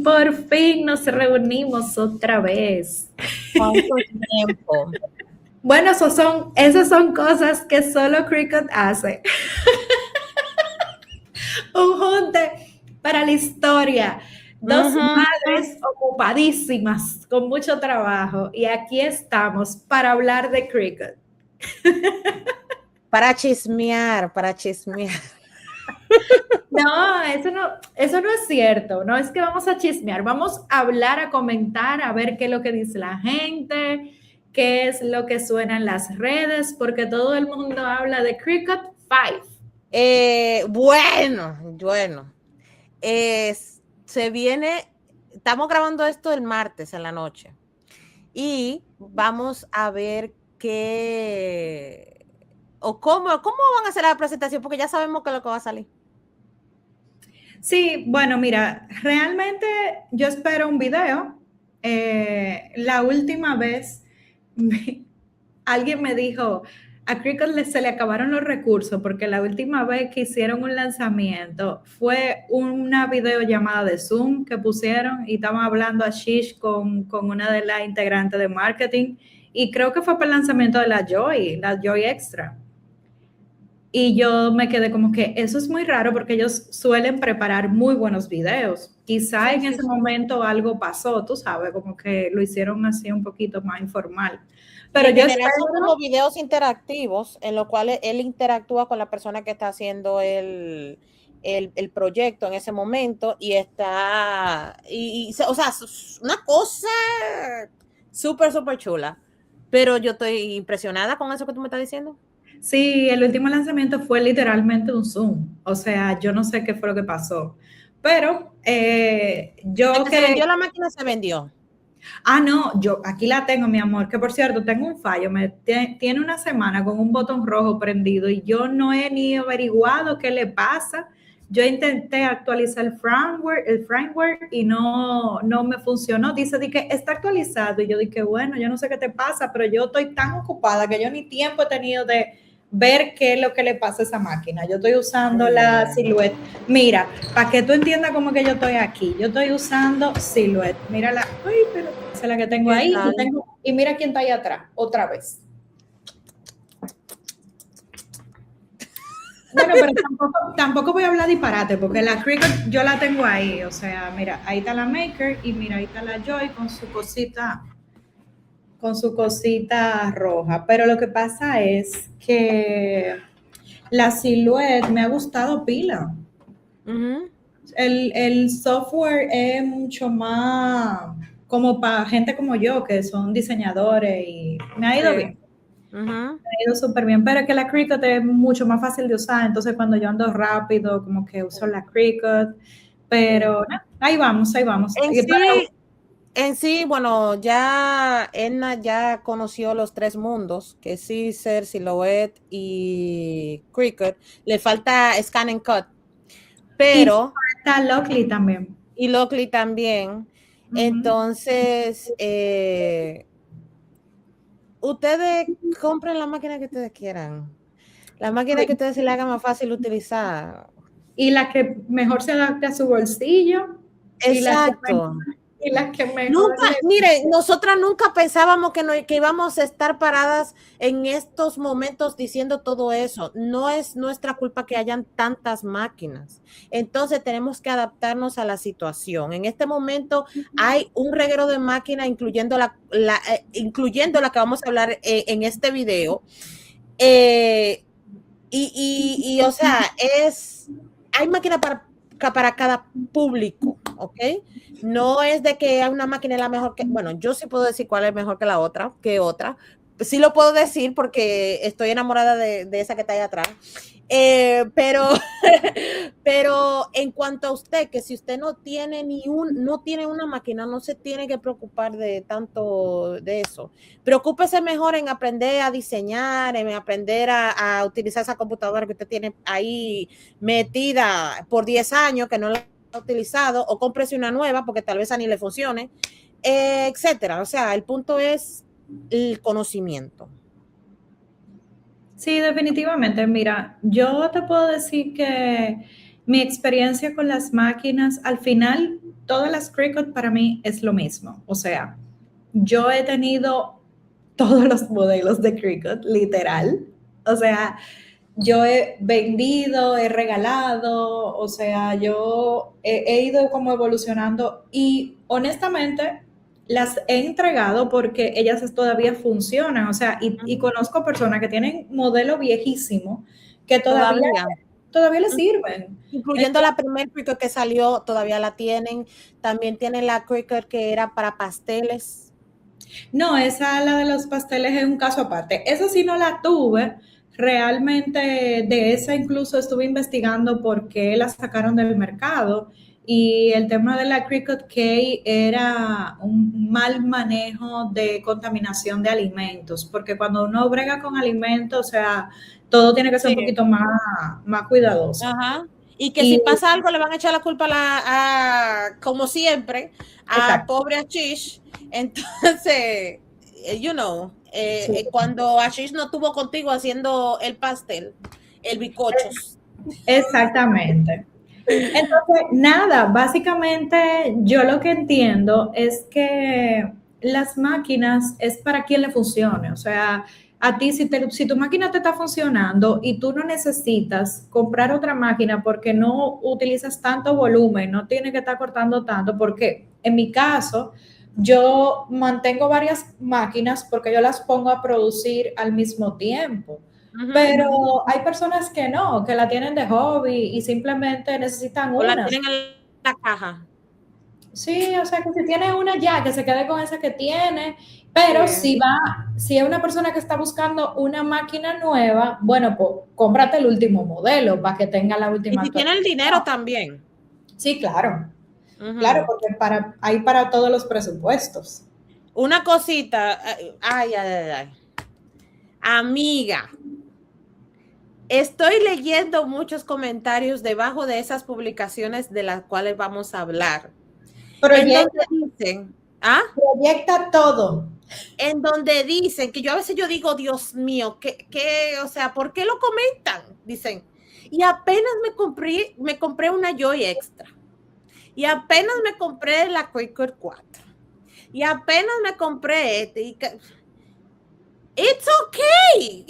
por fin nos reunimos otra vez. ¿Cuánto tiempo? Bueno, esas son cosas que solo Cricut hace. Un junte para la historia. Dos Ujú. madres ocupadísimas con mucho trabajo y aquí estamos para hablar de Cricut. Para chismear, para chismear. No, eso no es cierto. No es que vamos a chismear, vamos a hablar, a comentar, a ver qué es lo que dice la gente, qué es lo que suena en las redes, porque todo el mundo habla de Cricut 5. Bueno, se viene, estamos grabando esto el martes en la noche y vamos a ver qué o cómo van a hacer la presentación, porque ya sabemos qué es lo que va a salir. Sí, bueno, mira, realmente yo espero un video. La última vez alguien me dijo, a Cricut se le acabaron los recursos porque la última vez que hicieron un lanzamiento fue una videollamada de Zoom que pusieron y estaban hablando a Shish con una de las integrantes de marketing y creo que fue para el lanzamiento de la Joy Extra. Y yo me quedé como que eso es muy raro porque ellos suelen preparar muy buenos videos. Quizá Sí, en sí, ese sí. momento algo pasó, tú sabes, como que lo hicieron así un poquito más informal. Y Pero en yo general son como espero, videos interactivos en los cuales él interactúa con la persona que está haciendo el proyecto en ese momento y está, o sea, es una cosa súper, súper chula. Pero yo estoy impresionada con eso que tú me estás diciendo. sí, el último lanzamiento fue literalmente un Zoom. O sea, yo no sé qué fue lo que pasó. Pero De yo que se que vendió la máquina, se vendió. Ah, no, yo aquí la tengo, mi amor, que por cierto, tengo un fallo, tiene una semana con un botón rojo prendido y yo no he ni averiguado qué le pasa. Yo intenté actualizar el firmware y no me funcionó. Dice que está actualizado y yo dije, bueno, yo no sé qué te pasa, pero yo estoy tan ocupada que yo ni tiempo he tenido de ver qué es lo que le pasa a esa máquina. Yo estoy usando Ay, la no. Silhouette. Mira, para que tú entiendas cómo que yo estoy aquí, yo estoy usando Silhouette. Mira ay, pero esa es la que tengo ¿Qué ahí tal? y mira quién está ahí atrás, otra vez. Bueno, pero tampoco voy a hablar disparate, porque la Cricut yo la tengo ahí, o sea, mira, ahí está la Maker y mira, ahí está la Joy con su cosita roja. Pero lo que pasa es que la Silhouette me ha gustado pila. Ujú. El software es mucho más como para gente como yo, que son diseñadores y me ha ido Sí. bien, Ujú. me ha ido súper bien, pero es que la Cricut es mucho más fácil de usar, entonces cuando yo ando rápido, como que uso la Cricut, Sí. pero no, ahí vamos, ahí vamos. En sí, En sí, bueno, ya Edna ya conoció los tres mundos, que es Caesar, Silhouette y Cricut. Le falta Scan and Cut, Y pero, está Lockley también. y Lockley también. Ujú. Entonces, ustedes compren la máquina que ustedes quieran. La máquina que ustedes se le haga más fácil utilizar. Y la que mejor se adapte a su bolsillo y Exacto. y la que mejor Nunca, le mire, nosotras nunca pensábamos que, que íbamos a estar paradas en estos momentos diciendo todo eso. No es nuestra culpa que hayan tantas máquinas. Entonces tenemos que adaptarnos a la situación. En este momento hay un reguero de máquinas, incluyendo la que vamos a hablar en este video. Eh, o sea, hay máquina para cada público, ¿ok? No es de que una máquina es la mejor que, bueno, yo sí puedo decir cuál es mejor que otra. Sí lo puedo decir porque estoy enamorada de esa que está ahí atrás. Pero, pero en cuanto a usted, que si usted no tiene una máquina, no se tiene que preocupar de tanto de eso. Preocúpese mejor en aprender a diseñar, en aprender a utilizar esa computadora que usted tiene ahí metida por 10 años que no la ha utilizado, o cómprese una nueva porque tal vez a ni le funcione, etcétera. O sea, el punto es el conocimiento. Sí, definitivamente. Mira, yo te puedo decir que mi experiencia con las máquinas, al final, todas las Cricut para mí es lo mismo. O sea, yo he tenido todos los modelos de Cricut, literal. O sea, yo he vendido, he regalado, o sea, yo he ido como evolucionando y honestamente las he entregado porque ellas todavía funcionan, o sea, y conozco personas que tienen modelo viejísimo que todavía les sirven. Incluyendo la primera Cricut que salió, todavía la tienen. También tienen la Cricut que era para pasteles. No, esa, la de los pasteles, es un caso aparte. Esa sí no la tuve. Realmente de esa incluso estuve investigando por qué la sacaron del mercado y el tema de la Cricut K era un mal manejo de contaminación de alimentos, porque cuando uno brega con alimentos, o sea, todo tiene que ser un poquito más cuidadoso. Ajá. Y que si pasa algo le van a echar la culpa como siempre, a exacto. pobre Ashish. Entonces, cuando Ashish no estuvo contigo haciendo el pastel, el bicochos. Exactamente. Entonces, nada, básicamente yo lo que entiendo es que las máquinas es para quien le funcione. O sea, a ti si tu máquina te está funcionando y tú no necesitas comprar otra máquina porque no utilizas tanto volumen, no tienes que estar cortando tanto, porque en mi caso yo mantengo varias máquinas porque yo las pongo a producir al mismo tiempo. Pero hay personas que no, que la tienen de hobby y simplemente necesitan O la una. tienen en la caja. Sí, o sea, que si tiene una ya, que se quede con esa que tiene, pero si es una persona que está buscando una máquina nueva, bueno, pues cómprate el último modelo para que tenga la Y última si tiene el dinero también. Sí, claro. Claro, porque hay para todos los presupuestos. Una cosita, ay. Amiga, estoy leyendo muchos comentarios debajo de esas publicaciones de las cuales vamos a hablar. Proyecta todo. En donde dicen que yo a veces yo digo, Dios mío, o sea, ¿por qué lo comentan? Dicen, y apenas me compré una Joy Extra. Y apenas me compré la Cricut 4. Y apenas me compré It's okay.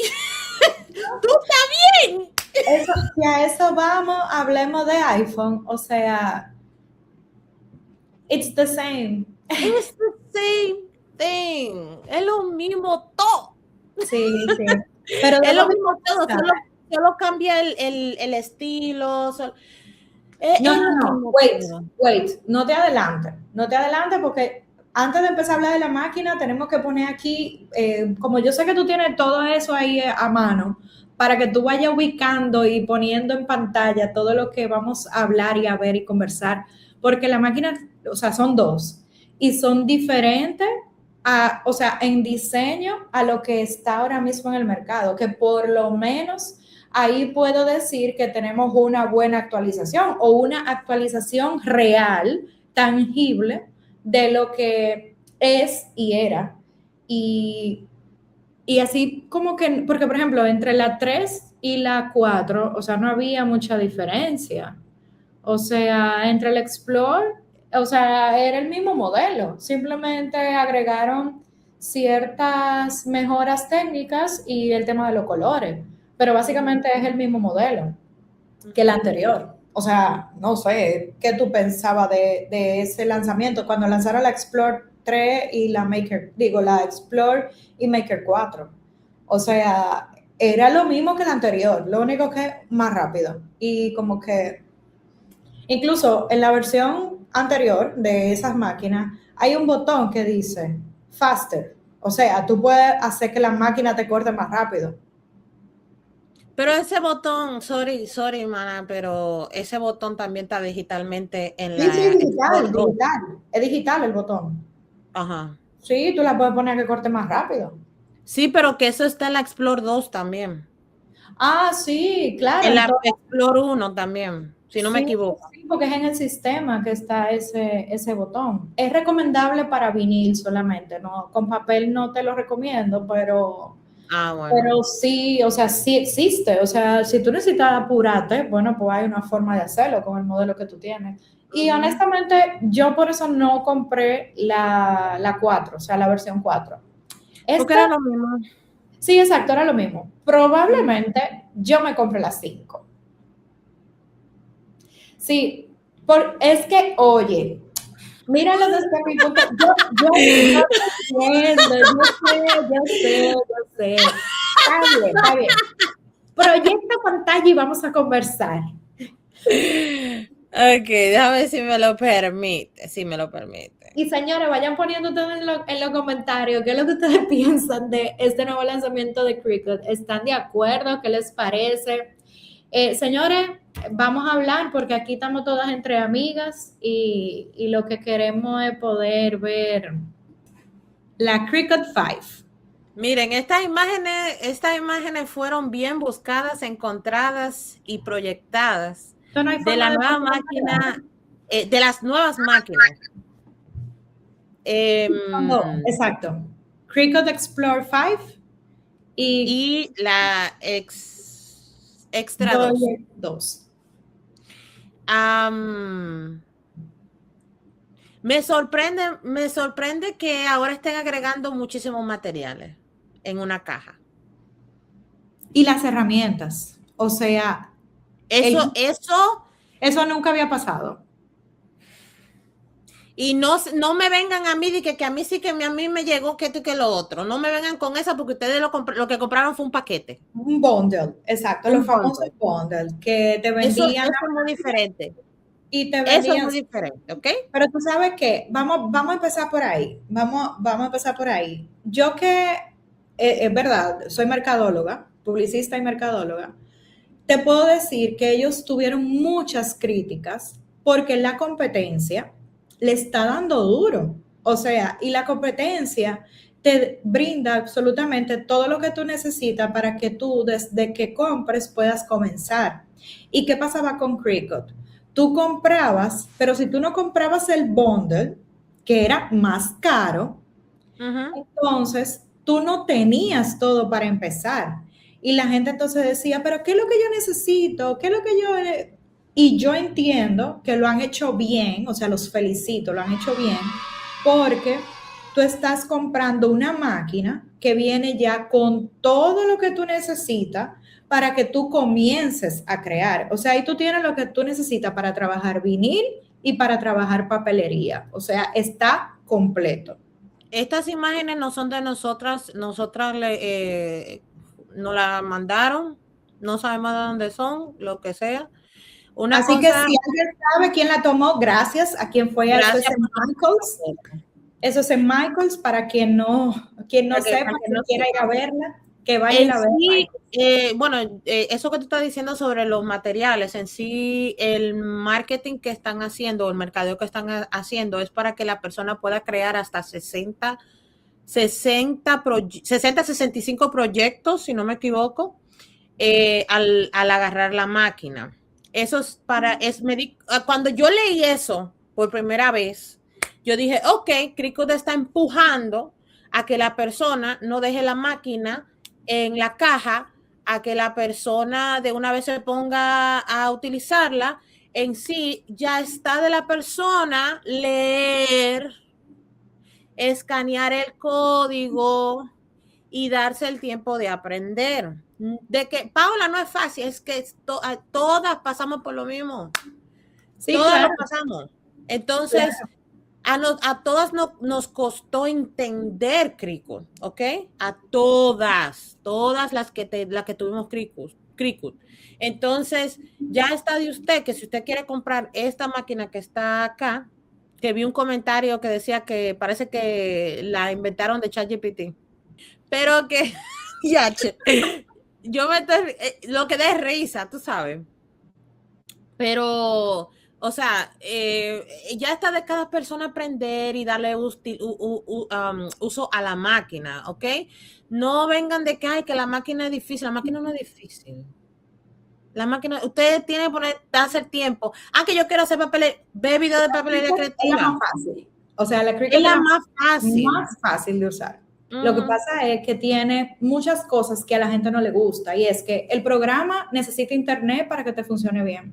Tú estás bien. Si a eso vamos, hablemos de iPhone. O sea, it's the same. It's the same thing. Es lo mismo todo. Sí, sí. Pero es lo mismo todo. Solo cambia el estilo. No. Wait. No te adelantes porque antes de empezar a hablar de la máquina, tenemos que poner aquí, como yo sé que tú tienes todo eso ahí a mano, para que tú vayas ubicando y poniendo en pantalla todo lo que vamos a hablar y a ver y conversar, porque la máquina, o sea, son dos y son diferentes, o sea, en diseño a lo que está ahora mismo en el mercado, que por lo menos ahí puedo decir que tenemos una buena actualización o una actualización real, tangible, de lo que es y era. Y así como que, porque por ejemplo, entre la 3 y la 4, o sea, no había mucha diferencia. O sea, entre el Explore, o sea, era el mismo modelo, simplemente agregaron ciertas mejoras técnicas y el tema de los colores, pero básicamente es el mismo modelo que el anterior. O sea, no sé, ¿qué tú pensabas de ese lanzamiento cuando lanzaron la Explore 3 y la la Explore y Maker 4? O sea, era lo mismo que el anterior, lo único que más rápido. Y como que, incluso en la versión anterior de esas máquinas, hay un botón que dice faster. O sea, tú puedes hacer que la máquina te corte más rápido. Pero ese botón, sorry, mana, pero ese botón también está digitalmente en Sí, la... sí, digital. Es digital el botón. Ajá. Sí, tú la puedes poner que corte más rápido. Sí, pero que eso está en la Explore 2 también. Ah, sí, claro. En la Explore 1 también, si no me equivoco. Sí, porque es en el sistema que está ese botón. Es recomendable para vinil solamente, ¿no? Con papel no te lo recomiendo, pero... Bueno. Pero sí, o sea, sí existe. O sea, si tú necesitas apurarte, bueno, pues hay una forma de hacerlo con el modelo que tú tienes. Y honestamente, yo por eso no compré la 4, o sea, la versión 4. Porque era lo mismo. Sí, exacto, era lo mismo. Probablemente yo me compré la 5. Sí, es que, oye, míralo desde mi punto. Yo te entiendo, yo sé. Está bien. Proyecta pantalla y vamos a conversar. Ok, déjame ver si me lo permite, si me lo permite. Y señores, vayan poniendo ustedes en los comentarios qué es lo que ustedes piensan de este nuevo lanzamiento de Cricut. ¿Están de acuerdo? ¿Qué les parece? Señores, vamos a hablar porque aquí estamos todas entre amigas y lo que queremos es poder ver la Cricut 5. Miren, estas imágenes fueron bien buscadas, encontradas y proyectadas No hay de la forma nueva máquina, de las nuevas máquinas. Exacto. Cricut Explore 5 Y la Extra 2. 2. Me sorprende que ahora estén agregando muchísimos materiales en una caja. Y las herramientas. O sea, Eso nunca había pasado. Y no me vengan a mí de que a mí sí que a mí me llegó que esto y que lo otro. No me vengan con esa porque ustedes lo que compraron fue un paquete. Un bundle, exacto, los famosos bundles que te vendían. Eso es muy diferente. Y te vendían. Eso es muy diferente, ¿ok? Pero tú sabes qué, vamos a empezar por ahí. Vamos a empezar por ahí. Yo que, es verdad, soy mercadóloga, publicista y mercadóloga, te puedo decir que ellos tuvieron muchas críticas porque la competencia le está dando duro. O sea, y la competencia te brinda absolutamente todo lo que tú necesitas para que tú, desde que compres, puedas comenzar. ¿Y qué pasaba con Cricut? Tú comprabas, pero si tú no comprabas el bundle, que era más caro, entonces tú no tenías todo para empezar. Y la gente entonces decía, pero ¿qué es lo que yo necesito? ¿Qué es lo que yo...? Y yo entiendo que lo han hecho bien, o sea, los felicito, lo han hecho bien, porque tú estás comprando una máquina que viene ya con todo lo que tú necesitas para que tú comiences a crear. O sea, ahí tú tienes lo que tú necesitas para trabajar vinil y para trabajar papelería. O sea, está completo. Estas imágenes no son de nosotras nos la mandaron, no sabemos de dónde son, lo que sea. Así que si alguien sabe quién la tomó, gracias a quien fue. Eso es en Michaels. Eso es en Michaels, para quien no sepa, quien quiera ir a verla, que vaya a verla. Bueno, eso que tú estás diciendo sobre los materiales, en sí, el marketing que están haciendo, el mercadeo que están haciendo es para que la persona pueda crear hasta 65 proyectos, si no me equivoco, al agarrar la máquina. Eso es cuando yo leí eso por primera vez, yo dije, ok, Cricut está empujando a que la persona no deje la máquina en la caja, a que la persona de una vez se ponga a utilizarla. En sí, ya está de la persona leer, escanear el código y darse el tiempo de aprender. De que, Paula, no es fácil, es que todas pasamos por lo mismo. Sí, todas lo pasamos. Entonces, a todas nos costó entender Cricut, ¿ok? A todas las que tuvimos Cricut. Entonces, ya está de usted que si usted quiere comprar esta máquina que está acá, que vi un comentario que decía que parece que la inventaron de ChatGPT, pero que ya, yo lo que de risa, tú sabes. Pero, o sea, ya está de cada persona aprender y darle uso a la máquina, ¿ok? No vengan de que, que la máquina es difícil. La máquina no es difícil. La máquina, usted tiene que hacer tiempo. Que yo quiero hacer papel, ve video de papelería creativa. Es la más fácil. O sea, la Cricut es la más fácil de usar. Lo que pasa es que tiene muchas cosas que a la gente no le gusta, y es que el programa necesita internet para que te funcione bien.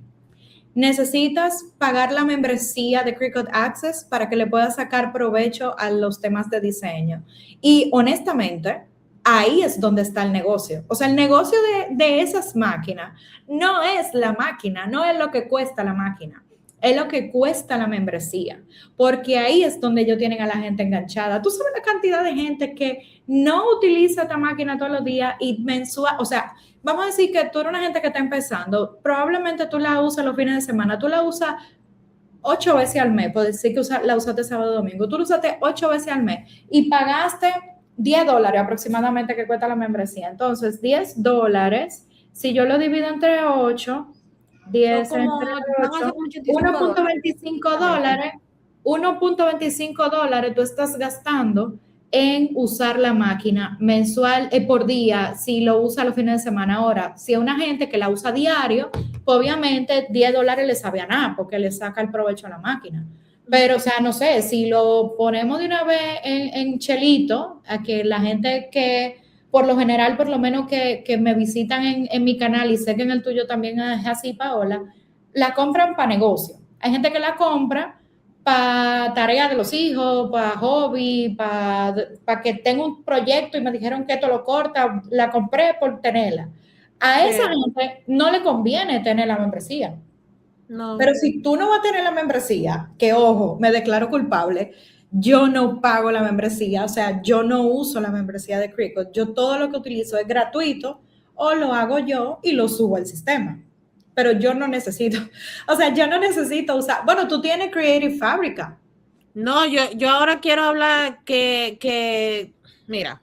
necesitas pagar la membresía de Cricut Access para que le puedas sacar provecho a los temas de diseño. Y honestamente, ahí es donde está el negocio. O sea, el negocio de esas máquinas no es la máquina, no es lo que cuesta la máquina, es lo que cuesta la membresía, porque ahí es donde ellos tienen a la gente enganchada. Tú sabes la cantidad de gente que no utiliza esta máquina todos los días y mensual, o sea, vamos a decir que tú eres una gente que está empezando, probablemente tú la usas los fines de semana, tú la usas 8 veces al mes, puedes decir que la usaste sábado y domingo, tú la usaste 8 veces al mes y pagaste $10 aproximadamente que cuesta la membresía. Entonces, $10, si yo lo divido entre 8, 10 entre 8, $1.25, $1.25 tú estás gastando en usar la máquina mensual por día si lo usa los fines de semana. Ahora, si es una gente que la usa diario, pues obviamente $10 le sabe a nada porque le saca el provecho a la máquina. Pero, o sea, no sé, si lo ponemos de una vez en chelito, a que la gente que, por lo general, por lo menos que me visitan en mi canal, y sé que en el tuyo también es así, Paola, la compran para negocio. Hay gente que la compra para tareas de los hijos, para hobby, para que tenga un proyecto y me dijeron que esto lo corta, la compré por tenerla. A esa gente no le conviene tener la membresía. No. Pero si tú no vas a tener la membresía, que ojo, me declaro culpable, yo no pago la membresía, o sea, yo no uso la membresía de Cricut, yo todo lo que utilizo es gratuito o lo hago yo y lo subo al sistema. Pero yo no necesito, o sea, yo no necesito usar, bueno, tú tienes Creative Fabrica. No, yo ahora quiero hablar mira,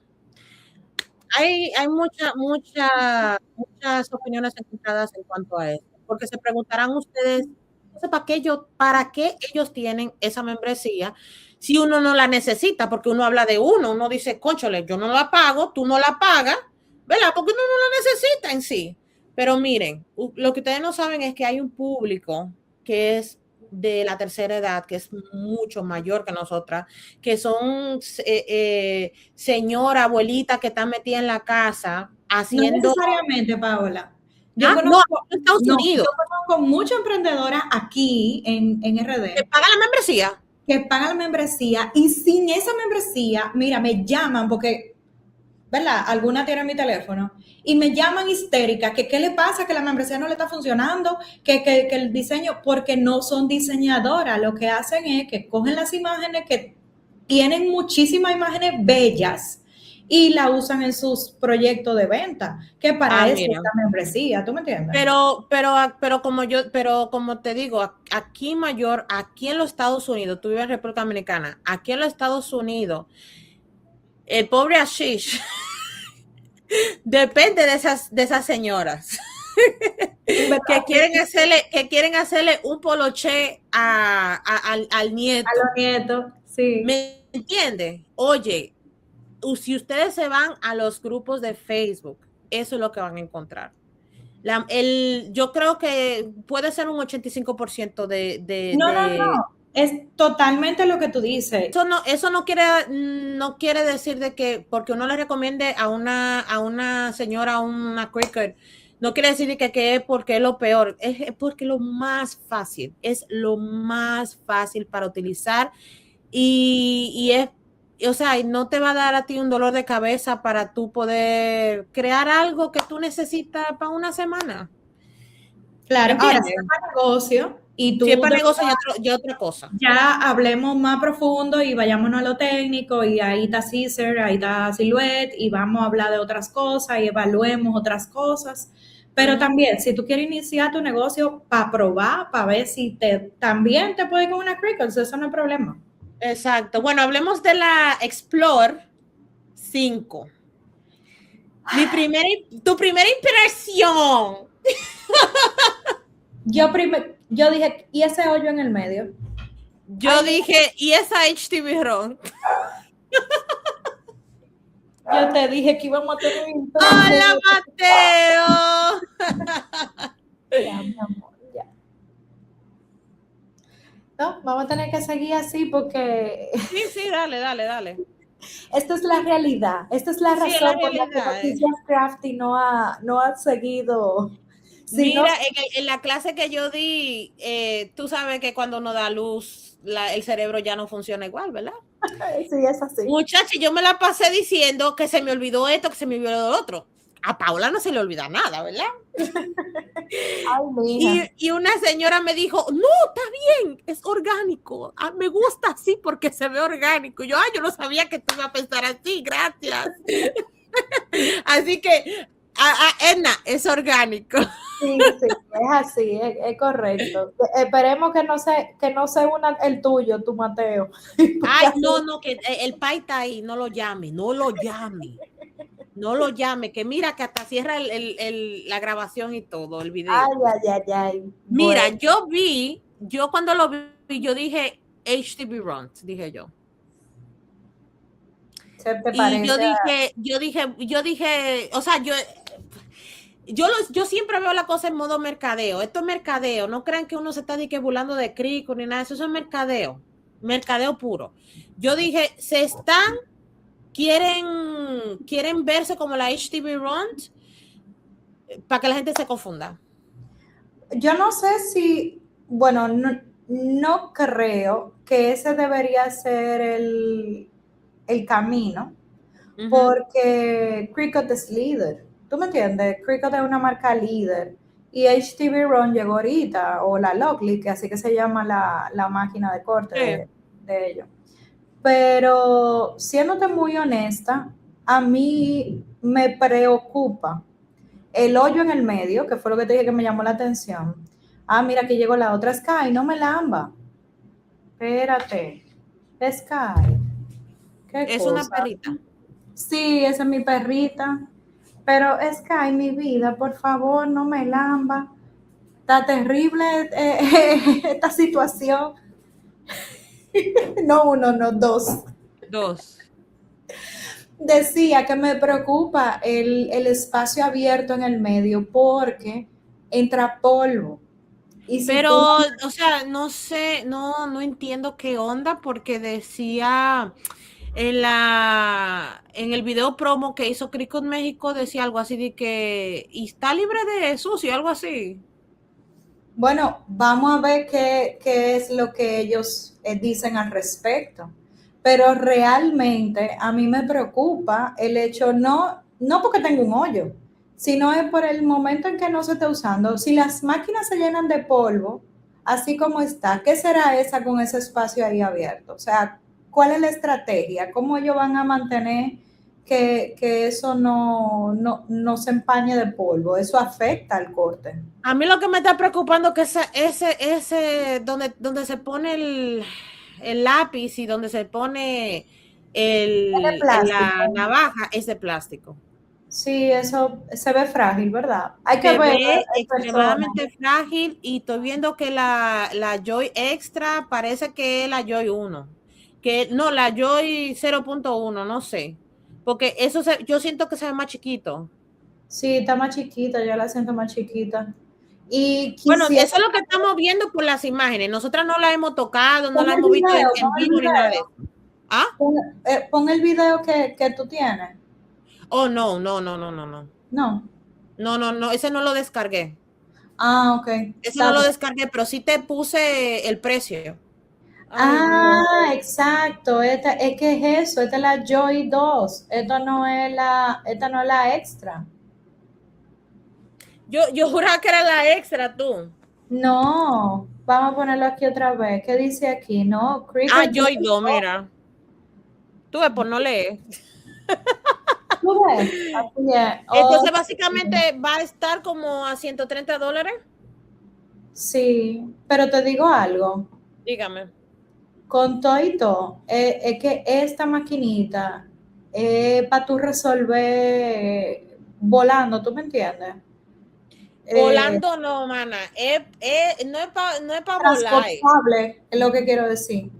hay muchas opiniones encontradas en cuanto a esto, porque se preguntarán ustedes, ¿para qué ellos tienen esa membresía si uno no la necesita? Porque uno habla de uno dice, cónchale, yo no la pago, tú no la pagas, ¿verdad? Porque uno no la necesita en sí. Pero miren, lo que ustedes no saben es que hay un público que es de la tercera edad, que es mucho mayor que nosotras, que son señora, abuelita que están metida en la casa haciendo... No necesariamente, Paola. No, en Estados Unidos. Yo conozco muchas emprendedoras aquí en RD. ¿Que pagan la membresía? Que pagan la membresía y sin esa membresía, mira, me llaman porque, ¿verdad? Alguna tiene mi teléfono y me llaman histérica, que qué le pasa, que la membresía no le está funcionando, que el diseño, porque no son diseñadoras, lo que hacen es que cogen las imágenes que tienen muchísimas imágenes bellas y la usan en sus proyectos de venta, que para eso es la membresía, ¿tú me entiendes? Pero como te digo, aquí en los Estados Unidos, tú vives en República Dominicana, aquí en los Estados Unidos, el pobre Ashish depende de esas señoras que quieren hacerle un poloché al nieto. A los nietos, sí. ¿Me entiendes? Oye, si ustedes se van a los grupos de Facebook, eso es lo que van a encontrar. Yo creo que puede ser un 85% No. Es totalmente lo que tú dices. Eso no quiere decir de que porque uno le recomiende a una señora, a una Cricut, no quiere decir que es porque es lo peor, es porque lo más fácil, es lo más fácil para utilizar y es, o sea, no te va a dar a ti un dolor de cabeza para tú poder crear algo que tú necesitas para una semana. Claro, ahora si es para negocio y tú... Si es para negocio ya otra cosa. Ya hablemos más profundo y vayámonos a lo técnico y ahí está Caesar, ahí está Silhouette y vamos a hablar de otras cosas y evaluemos otras cosas. Pero también, si tú quieres iniciar tu negocio para probar, para ver si también te puede ir con una Cricut, eso no es problema. Exacto. Bueno, hablemos de la Explore 5. Tu primera impresión. Yo dije, ¿y ese hoyo en el medio? Yo dije, ¿y esa HTV ROM? Yo te dije que íbamos a tener un... ¡Hola, Mateo! Ya, mi amor, ya. No, vamos a tener que seguir así porque... Sí, dale. Esta es la realidad. Esta es la razón por la que Noticias Crafty no ha seguido Si no, Mira, en la clase que yo di, tú sabes que cuando uno da luz, el cerebro ya no funciona igual, ¿verdad? sí, es así. Muchacha, yo me la pasé diciendo que se me olvidó esto, que se me olvidó lo otro. A Paula no se le olvida nada, ¿verdad? Ay, mija. Y una señora me dijo, no, está bien, es orgánico. Ah, me gusta así porque se ve orgánico. Yo no sabía que tú ibas a pensar así, gracias. Así que, Edna, es orgánico. Sí, sí, es así, es correcto. Esperemos que no se una el tuyo, tu Mateo. Porque Ay, así, no, que el pai está ahí, no lo llame, no lo llame. No lo llame, que mira que hasta cierra la grabación y todo, el video. ay, ay, ay, ay. Mira, Bueno, yo cuando lo vi, yo dije HTV Runs, dije yo. ¿qué te Y parece? yo dije, o sea, yo siempre veo la cosa en modo mercadeo. Esto es mercadeo. No crean que uno se está burlando de Crico ni nada. Eso es mercadeo. Mercadeo puro. Yo dije, quieren verse como la HTV Runs para que la gente se confunda. Yo no sé si, bueno, no creo que ese debería ser el camino, porque Cricut es líder. ¿Tú me entiendes? Cricut es una marca líder. Y HTV Run llegó ahorita, o la Lockley, que así que se llama la máquina de corte Sí. de ellos. Pero siéndote muy honesta, a mí me preocupa el hoyo en el medio, que fue lo que te dije que me llamó la atención. Ah, mira, aquí llegó la otra Sky, no me lamba. Espérate, Sky, qué Es una cosa. perrita. Sí, esa es mi perrita. Pero Sky, mi vida, por favor, no me lamba. Está terrible esta situación. No uno, no dos. Dos. Decía que me preocupa el espacio abierto en el medio porque entra polvo. Y si tú, Pero, o sea, no sé, no entiendo qué onda, porque decía en el video promo que hizo Cricut México, decía algo así de que y está libre de sucio, algo así. bueno, vamos a ver qué es lo que ellos dicen al respecto. Pero realmente a mí me preocupa el hecho, no porque tengo un hoyo, sino es por el momento en que no se está usando. Si las máquinas se llenan de polvo, así como está, ¿qué será esa con ese espacio ahí abierto? O sea, ¿cuál es la estrategia? ¿Cómo ellos van a mantener que eso no se empañe de polvo? Eso afecta al corte. A mí lo que me está preocupando es que ese donde se pone el lápiz y donde se pone Es de la plástico. navaja es de plástico. Sí, eso se ve frágil, ¿verdad? Hay que Se ver ve en persona. extremadamente frágil y estoy viendo que la Joy Extra parece que es la Joy 1. Que no, la Joy 0.1, no sé. Porque yo siento que se ve más chiquito. Sí, está más chiquita, yo la siento más chiquita. Y Bueno, quisiera, eso es lo que estamos viendo por las imágenes. Nosotras no la hemos tocado, no pon la el hemos visto video, en vivo ni nada de eso. ¿Ah? pon el video que tú tienes. Oh, no, no, no, no, no, no. No. No, no, no, ese no lo descargué. Ah, ok. Ese no Está lo bien. descargué, pero sí te puse el precio. Ay, Dios. Ah, exacto. Es que es eso, esta es la Joy 2. Esta no es la extra. Yo juraba que era la extra, tú. No, vamos a ponerlo aquí otra vez. ¿Qué dice aquí? No, Ah, Cricut. Joy 2, mira. Tú ves, por no leer. ¿Tú ves? Así es. Oh, Entonces, básicamente va a estar como a $130. sí, pero te digo algo. Dígame. Con todo y todo, es que esta maquinita es para tú resolver volando, ¿tú me entiendes? Eh, Volando no, mana. No es pa volar. transportable es lo que quiero decir.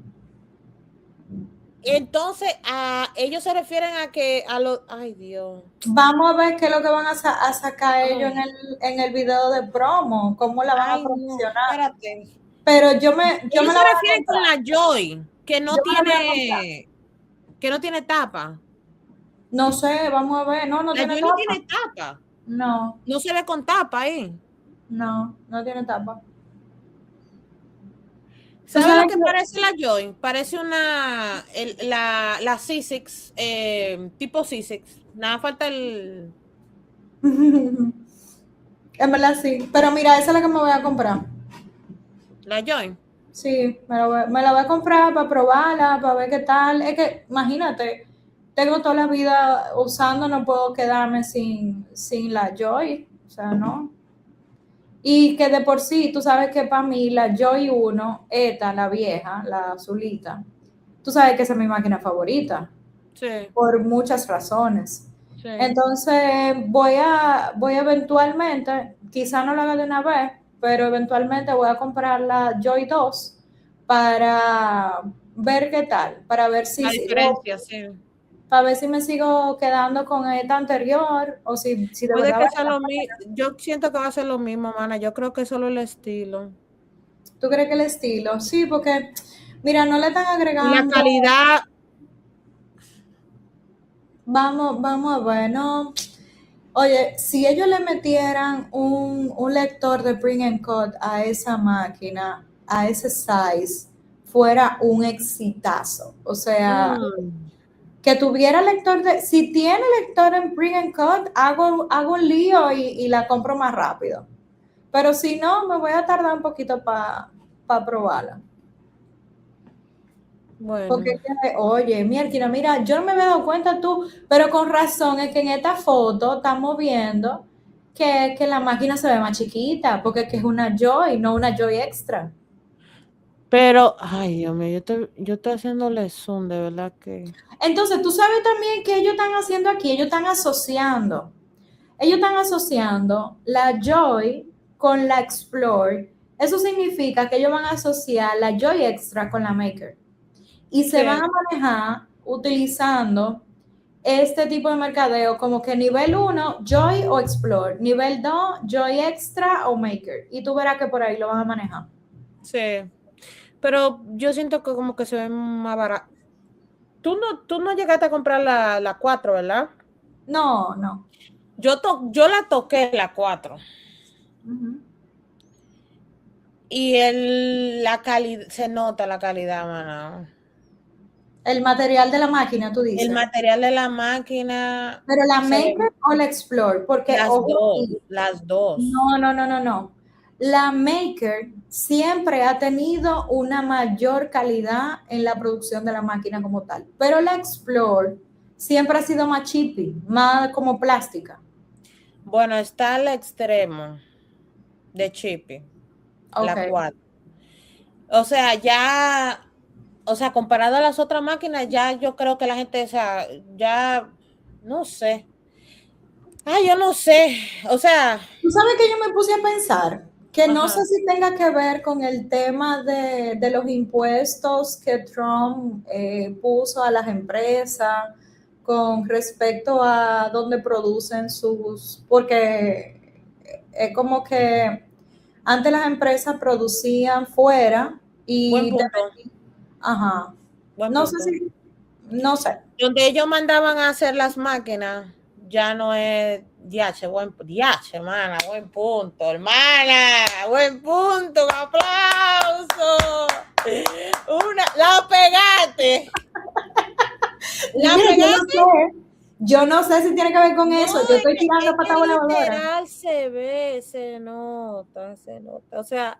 Entonces, ellos se refieren a que a los. Ay, Dios. Vamos a ver qué es lo que van a sacar ellos Ay, en el video de promo, cómo la van a ay, no, promocionar. espérate. Pero yo me Ellos la se voy a refieren con comprar. la Joy, Yo me la voy a comprar. que no tiene tapa. No sé, vamos a ver. No, no La tiene Joy no tapa. tiene tapa. No, No se ve con tapa ahí. No, no tiene tapa. ¿Tú ¿Sabes lo sabes que parece la Joy? Parece la C6, tipo C6. Nada falta el... que... En verdad sí. Pero mira, esa es la que me voy a comprar. La Joy. Sí, me la voy a comprar para probarla, para ver qué tal. Es que, imagínate, tengo toda la vida usando, no puedo quedarme sin la Joy. O sea, no. Y que de por sí, tú sabes que para mí la Joy uno, esta, la vieja, la azulita, tú sabes que esa es mi máquina favorita, Sí, por muchas razones. sí. Entonces, voy eventualmente, quizá no lo haga de una vez, pero eventualmente voy a comprar la Joy 2 para ver qué tal, para ver si La sigo, diferencia, sí. para ver si me sigo quedando con esta anterior o si de Puede verdad que vale sea la lo mismo. pena. Yo siento que va a ser lo mismo, mana. Yo creo que es solo el estilo. ¿Tú crees que el estilo? Sí, porque, mira, no le están Y la agregando, calidad, vamos a ver, no. Oye, si ellos le metieran un lector de print and cut a esa máquina, a ese size, fuera un exitazo. O sea, mm, que tuviera lector de, si tiene lector en print and cut, hago un lío y la compro más rápido. Pero si no, me voy a tardar un poquito para probarla. Porque, bueno. oye, mira, yo no me había dado cuenta tú, pero con razón es que en esta foto estamos viendo que la máquina se ve más chiquita, porque es que es una Joy, no una Joy extra. Pero, ay, Dios mío, yo estoy haciéndole zoom, de verdad que. Entonces, tú sabes también que ellos están haciendo aquí, ellos están asociando la Joy con la Explore. Eso significa que ellos van a asociar la Joy extra con la Maker y se van Sí, a manejar utilizando este tipo de mercadeo como que nivel uno Joy o Explore, nivel 2 Joy Extra o Maker. Y tú verás que por ahí lo van a manejar. sí. Pero yo siento que como que se ve más barato. Tú no llegaste a comprar la 4, ¿verdad? No, no. Yo la toqué la 4. Ujú. Y la calidad, se nota la calidad, mano. El material de la máquina, tú El dices. material de la máquina Pero la se ve Maker o la Explore, porque, las ojo dos, aquí, las dos. no. La Maker siempre ha tenido una mayor calidad en la producción de la máquina como tal, pero la Explore siempre ha sido más chippy, más como plástica. Bueno, está al extremo de Chippy, Ok. la 4. O sea, ya, o sea, comparado a las otras máquinas, ya yo creo que la gente, o sea, ya, no sé. Ay, yo no sé. O sea, Tú sabes que yo me puse a pensar que no sé ajá. si tenga que ver con el tema de los impuestos que Trump puso a las empresas con respecto a dónde producen porque es como que antes las empresas producían fuera Buen y, punto, ajá, buen no sé punto. si, no sé, Donde ellos mandaban a hacer las máquinas, ya no es DH, DH, hermana, buen punto, hermana, buen punto, un aplauso. La pegaste, la mira, pegaste. yo no sé si tiene que ver con No, eso, yo estoy tirando es que patada voladora. literal se ve, se nota, se nota. O sea,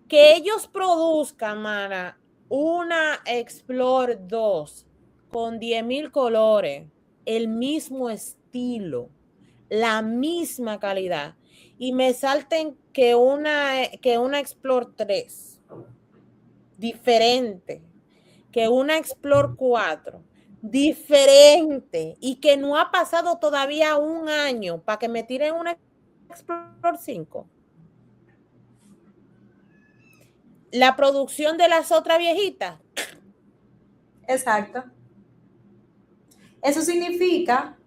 que ellos produzcan, mana, una Explore 2 con 10,000 colores, el mismo estilo, la misma calidad, y me salten que una Explore 3 diferente, que una Explore 4 diferente, y que no ha pasado todavía un año para que me tiren una Explore 5. La producción de las otras viejitas. Exacto. Eso significa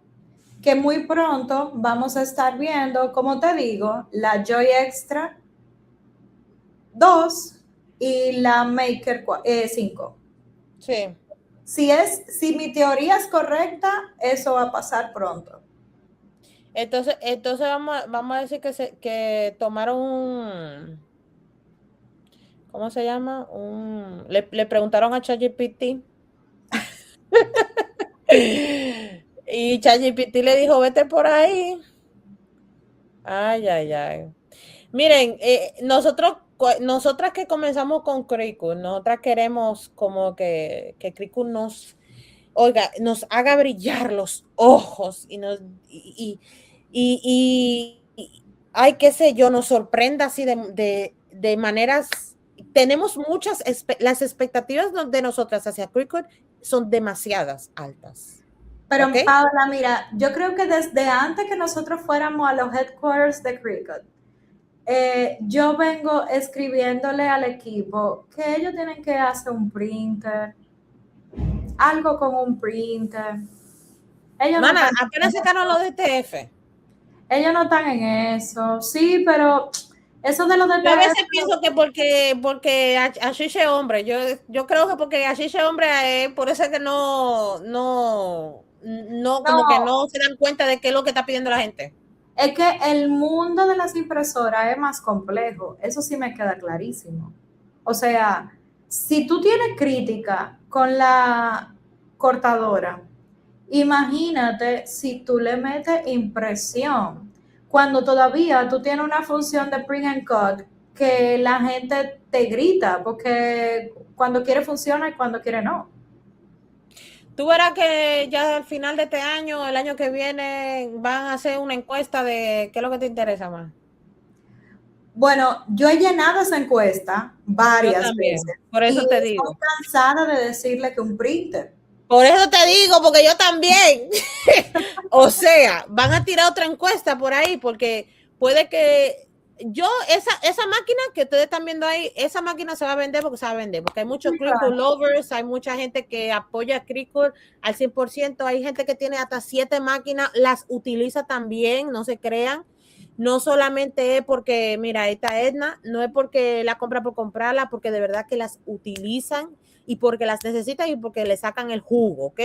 que muy pronto vamos a estar viendo, como te digo, la Joy Extra 2 y la Maker 5. Sí. Si mi teoría es correcta, eso va a pasar pronto. Entonces vamos a decir que tomaron ¿cómo se llama? Le preguntaron a ChatGPT y ChatGPT le dijo, vete por ahí. Ay, ay, ay. Miren, nosotras que comenzamos con Cricut, nosotras queremos como que Cricut oiga, nos haga brillar los ojos ay, qué sé yo, nos sorprenda así de maneras. Tenemos las expectativas de nosotras hacia Cricut son demasiadas altas. Pero ¿Ok? Paula, mira, yo creo que desde antes que nosotros fuéramos a los headquarters de Cricut, yo vengo escribiéndole al equipo que ellos tienen que hacer un printer, algo con un printer. Ellos no Mana, están apenas sacaron lo de TF. ellos no están en eso. Sí, pero eso de los Yo a detalles, veces pienso que porque Ashish hombre, yo creo que porque Ashish hombre, por eso es que no, como que no, no se dan cuenta de qué es lo que está pidiendo la gente. es que el mundo de las impresoras es más complejo. Eso sí me queda clarísimo. O sea, si tú tienes crítica con la cortadora, imagínate si tú le metes impresión, cuando todavía tú tienes una función de print and cut que la gente te grita, porque cuando quiere funciona y cuando quiere no. Tú verás que ya al final de este año, el año que viene, van a hacer una encuesta de qué es lo que te interesa más. Bueno, yo he llenado esa encuesta Yo varias también, veces por y eso te estoy digo. cansada de decirle que un printer. Por eso te digo, porque yo también. O sea, van a tirar otra encuesta por ahí, porque puede que esa máquina que ustedes están viendo ahí, esa máquina se va a vender porque se va a vender, porque hay muchos Sí, Cricut claro. lovers, hay mucha gente que apoya a Cricut al 100%, hay gente que tiene hasta 7 máquinas, las utiliza también, no se crean. No solamente es porque, mira, esta Edna, no es porque la compra por comprarla, porque de verdad que las utilizan y porque las necesitan y porque le sacan el jugo, ¿ok?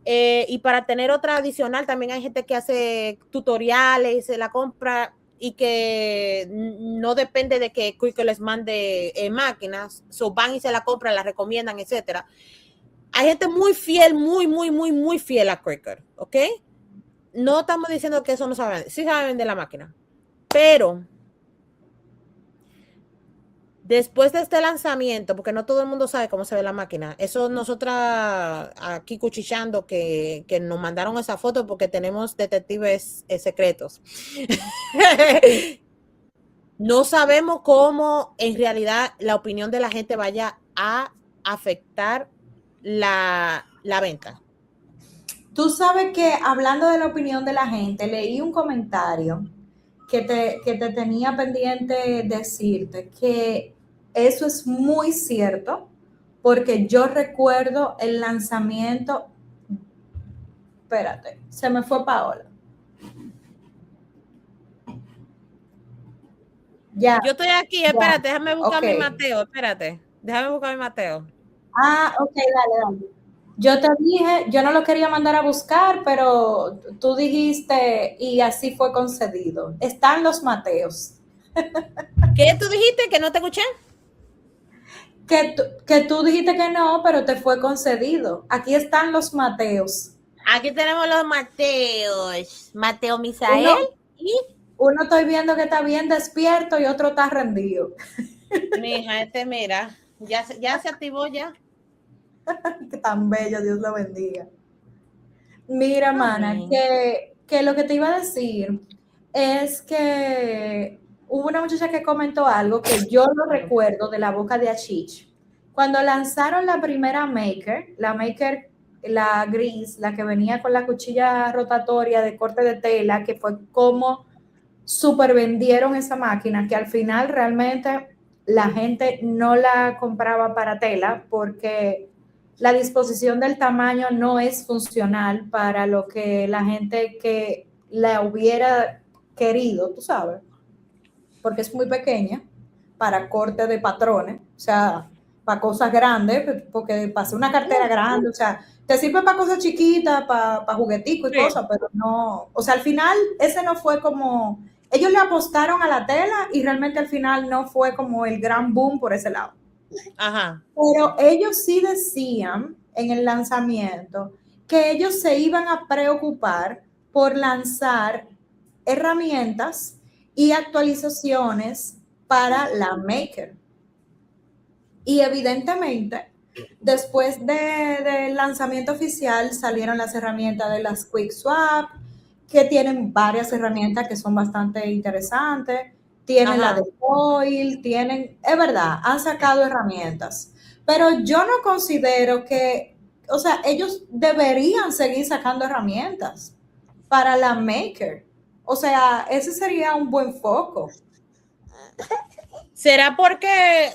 Y para tener otra adicional, también hay gente que hace tutoriales, se la compra y que no depende de que Quick les mande máquinas, van y se la compran, la recomiendan, etcétera. Hay gente muy fiel, muy fiel a Cricut, ¿ok? No estamos diciendo que eso no sabe vender, sí sabe vender la máquina, pero después de este lanzamiento, porque no todo el mundo sabe cómo se ve la máquina, eso nosotras aquí cuchicheando que nos mandaron esa foto porque tenemos detectives secretos. No sabemos cómo en realidad la opinión de la gente vaya a afectar la venta. Tú sabes que hablando de la opinión de la gente, leí un comentario que te tenía pendiente decirte que eso es muy cierto, porque yo recuerdo el lanzamiento, espérate, se me fue Paola. Ya, Yo estoy aquí, ya, espérate, déjame buscar ok. mi Mateo, espérate, déjame buscar mi Mateo. Ah, ok, dale, dale. Yo te dije, yo no lo quería mandar a buscar, pero tú dijiste y así fue concedido. Están los Mateos. ¿Qué tú dijiste? ¿Que no te escuché? Que tú dijiste que no, pero te fue concedido. Aquí están los Mateos. Aquí tenemos los Mateos. Mateo Misael Uno, y uno estoy viendo que está bien despierto y otro está rendido. mi hija, mira, ya se activó ya. Que tan bello, Dios lo bendiga. Mira, mana, Amén. que lo que te iba a decir es que hubo una muchacha que comentó algo que yo lo recuerdo de la boca de Ashish. Cuando lanzaron la primera Maker, la gris, la que venía con la cuchilla rotatoria de corte de tela, que fue como super vendieron esa máquina, que al final realmente la gente no la compraba para tela porque la disposición del tamaño no es funcional para lo que la gente que la hubiera querido, tú sabes, porque es muy pequeña para corte de patrones. O sea, para cosas grandes, porque para hacer una cartera grande, o sea, te sirve para cosas chiquitas, para jugueticos y Sí. cosas, pero no, o sea, al final ese no fue como, ellos le apostaron a la tela y realmente al final no fue como el gran boom por ese lado. Ajá. Pero ellos sí decían en el lanzamiento que ellos se iban a preocupar por lanzar herramientas y actualizaciones para la Maker. Y evidentemente, después del lanzamiento oficial salieron las herramientas de las Quick Swap, que tienen varias herramientas que son bastante interesantes. Tienen la Ajá. de Foil, tienen, es verdad, han sacado herramientas. Pero yo no considero que, o sea, ellos deberían seguir sacando herramientas para la Maker. O sea, ese sería un buen foco. ¿Será porque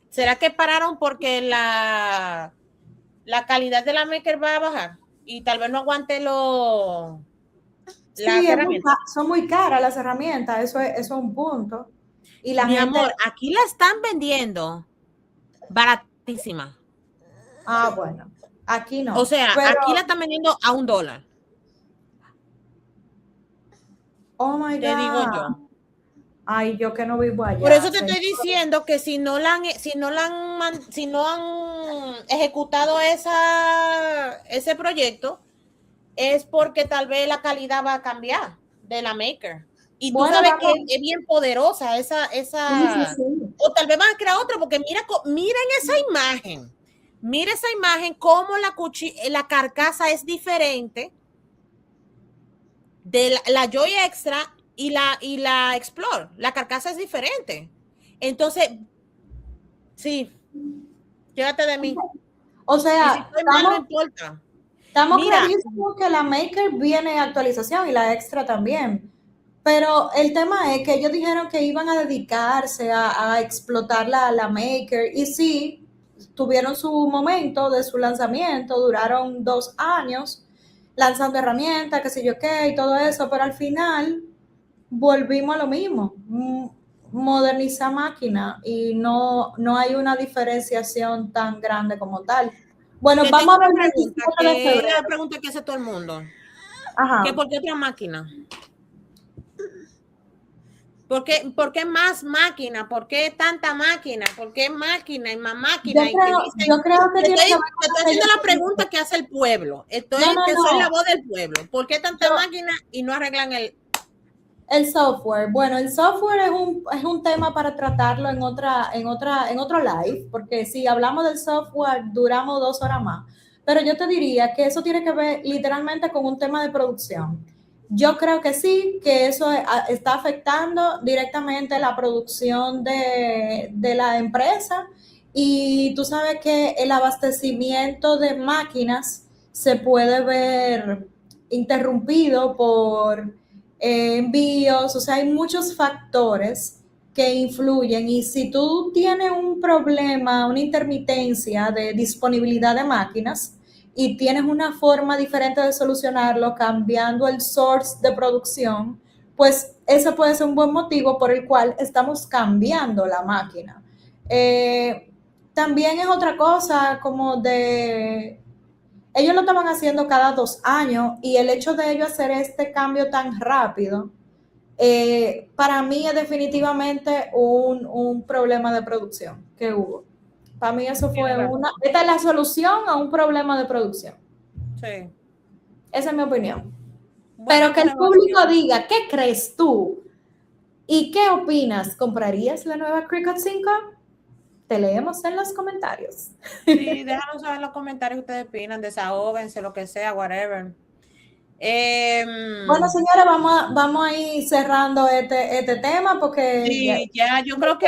será que pararon porque la calidad de la Maker va a bajar y tal vez no aguante las Sí, herramientas? son muy caras las herramientas, eso es un punto. Y la Mi gente, amor, aquí la están vendiendo baratísima. bueno, aquí O no. sea, Pero, aquí la están vendiendo a $1. oh my Te digo God. yo. Ay, yo que no vivo Por allá, eso te señor. estoy diciendo que si no han ejecutado ese proyecto, es porque tal vez la calidad va a cambiar de la Maker. Y tú Bueno, sabes que vamos. es bien poderosa Sí, sí, sí. o tal vez van a crear otra, porque miren esa imagen. Mira esa imagen, cómo la carcasa es diferente de la Joy Extra y la Explore. La carcasa es diferente. Entonces, sí, llévate de mí. O Y si sea, estoy mal, no importa. estamos Mira, clarísimos que la Maker viene actualización y la Extra también. Pero el tema es que ellos dijeron que iban a dedicarse a explotar la Maker y sí, tuvieron su momento de su lanzamiento, duraron 2 años lanzando herramientas, qué sé yo qué y todo eso, pero al final volvimos a lo mismo, modernizar máquina y no hay una diferenciación tan grande como tal. Bueno, te vamos tengo a ver una el pregunta, 17 de que es la febrero. pregunta que hace todo el mundo. ¿Qué Ajá. por qué otra máquina? ¿Por qué más máquina? ¿Por qué tanta máquina? ¿Por qué máquina y más máquina? Y que dicen, Yo creo que tiene que ver te con estoy lo que haciendo la yo pregunta que hace el pueblo. no, no, Que soy la no. voz del pueblo. ¿Por qué tanta Yo, máquina y no arreglan el software. Bueno, el software es un tema para tratarlo en otro live, porque si hablamos del software, duramos 2 horas más. Pero yo te diría que eso tiene que ver literalmente con un tema de producción. Yo creo que sí, que eso está afectando directamente la producción de la empresa y tú sabes que el abastecimiento de máquinas se puede ver interrumpido por envíos, o sea, hay muchos factores que influyen y si tú tienes un problema, una intermitencia de disponibilidad de máquinas y tienes una forma diferente de solucionarlo cambiando el source de producción, pues ese puede ser un buen motivo por el cual estamos cambiando la máquina. También es otra cosa como de ellos lo estaban haciendo cada 2 años y el hecho de ellos hacer este cambio tan rápido, para mí es definitivamente un problema de producción que hubo. Para mí eso Tienes fue razón. esta es la solución a un problema de producción. Sí. Esa es mi opinión. Pero Buena que el público observación. diga, ¿qué crees tú? ¿Y qué opinas? ¿Comprarías la nueva Cricut 5? Te leemos en los comentarios. Sí, déjanos saber en los comentarios que ustedes opinan, desahóguense, lo que sea, whatever. Bueno, señora, vamos a ir cerrando este tema porque ya, Sí, ya, yo creo que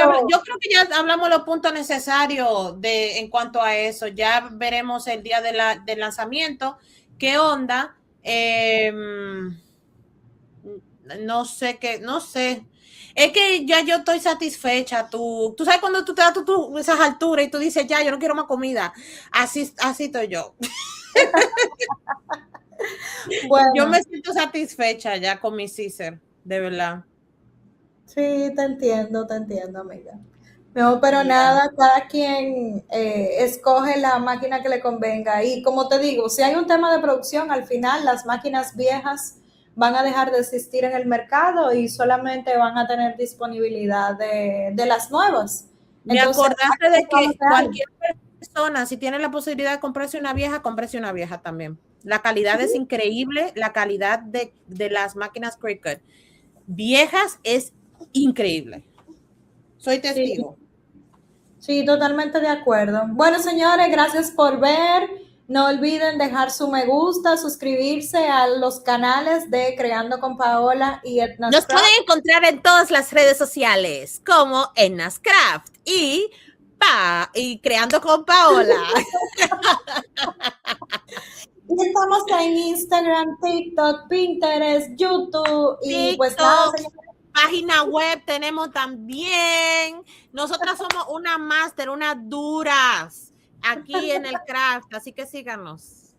ya hablamos los puntos necesarios en cuanto a eso. Ya veremos el día del lanzamiento. ¿Qué onda? No sé no sé. Es que ya yo estoy satisfecha. Tú sabes cuando tú te das esas alturas y tú dices, ya, yo no quiero más comida. Así estoy yo. Yo bueno, me siento satisfecha ya con mi Caesar, de verdad. Sí, te entiendo, amiga. No, pero nada, cada quien escoge la máquina que le convenga. Y como te digo, si hay un tema de producción, al final las máquinas viejas van a dejar de existir en el mercado y solamente van a tener disponibilidad de las nuevas. Me Entonces, acordaste de vamos que de algo. cualquier persona, si tiene la posibilidad de comprarse una vieja también. La calidad es increíble, la calidad de las máquinas Cricut viejas es increíble. Soy Sí, testigo. sí, totalmente de acuerdo. Bueno, señores, gracias por ver. No olviden dejar su me gusta, suscribirse a los canales de Creando con Paola y Nos pueden Etnascraft. encontrar en todas las redes sociales como en Nascraft y Creando con Paola. Y estamos en Instagram, TikTok, Pinterest, YouTube y pues nada, TikTok, señores. página web tenemos también. Nosotras somos una máster, unas duras aquí en el craft, así que síganos.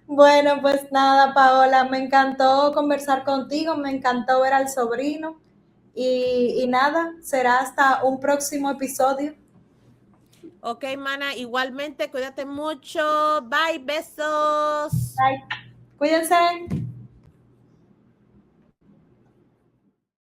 Bueno, pues nada, Paola, me encantó conversar contigo, me encantó ver al sobrino y nada, será hasta un próximo episodio. Ok, mana, igualmente, cuídate mucho. Bye, besos. Bye. Cuídense.